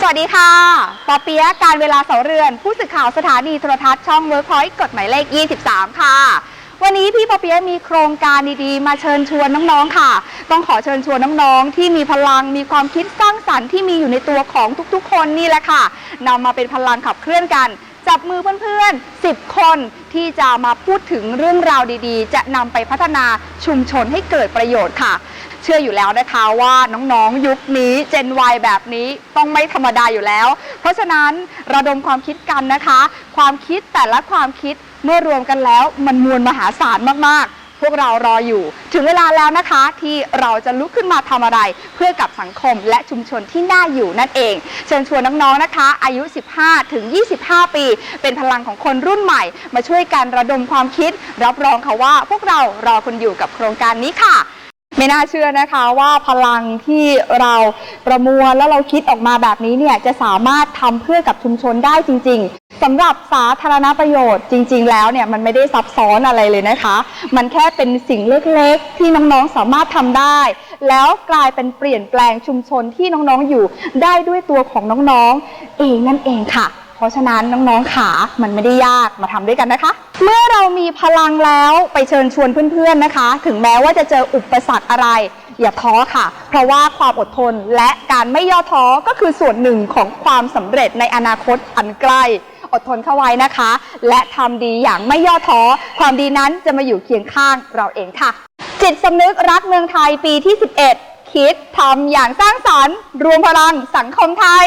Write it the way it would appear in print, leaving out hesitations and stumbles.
สวัสดีค่ะปอเปี๊ยะการเวลาเสาเรือนผู้สื่อข่าวสถานีโทรทัศน์ช่องเวิร์คพอยต์กฎหมายเลข 23 ค่ะวันนี้พี่ปอเปี๊ยะมีโครงการดีๆมาเชิญชวนน้องๆค่ะต้องขอเชิญชวนน้องๆที่มีพลังมีความคิดสร้างสรรค์ที่มีอยู่ในตัวของทุกๆคนนี่แหละค่ะนำมาเป็นพลังขับเคลื่อนกันจับมือเพื่อนๆ10 คนที่จะมาพูดถึงเรื่องราวดีๆจะนำไปพัฒนาชุมชนให้เกิดประโยชน์ค่ะเชื่ออยู่แล้วนะคะว่าน้องๆยุคนี้เจน Y แบบนี้ต้องไม่ธรรมดาอยู่แล้วเพราะฉะนั้นระดมความคิดกันนะคะความคิดแต่ละความคิดเมื่อรวมกันแล้วมันมวลมหาศาลมากๆพวกเรารออยู่ถึงเวลาแล้วนะคะที่เราจะลุกขึ้นมาทำอะไรเพื่อกับสังคมและชุมชนที่น่าอยู่นั่นเองเชิญชวนน้องๆนะคะอายุ 15 ถึง 25 ปีเป็นพลังของคนรุ่นใหม่มาช่วยกันระดมความคิดรับรองค่ะว่าพวกเรารอคุณอยู่กับโครงการนี้ค่ะไม่น่าเชื่อนะคะว่าพลังที่เราประมวลแล้วเราคิดออกมาแบบนี้เนี่ยจะสามารถทำเพื่อกับชุมชนได้จริงๆสำหรับสาธารณประโยชน์จริงๆแล้วเนี่ยมันไม่ได้ซับซ้อนอะไรเลยนะคะมันแค่เป็นสิ่งเล็กๆที่น้องๆสามารถทำได้แล้วกลายเป็นเปลี่ยนแปลงชุมชนที่น้องๆอยู่ได้ด้วยตัวของน้องๆเองนั่นเองค่ะเพราะฉะนั้นน้องๆขามันไม่ได้ยากมาทำด้วยกันนะคะเมื่อเรามีพลังแล้วไปเชิญชวนเพื่อนๆนะคะถึงแม้ว่าจะเจออุปสรรคอะไรอย่าท้อค่ะเพราะว่าความอดทนและการไม่ย่อท้อก็คือส่วนหนึ่งของความสำเร็จในอนาคตอันใกล้อดทนเข้าไว้นะคะและทำดีอย่างไม่ย่อท้อความดีนั้นจะมาอยู่เคียงข้างเราเองค่ะจิตสำนึกรักเมืองไทยปีที่ 11 คิดทำอย่างสร้างสรรค์รวมพลังสังคมไทย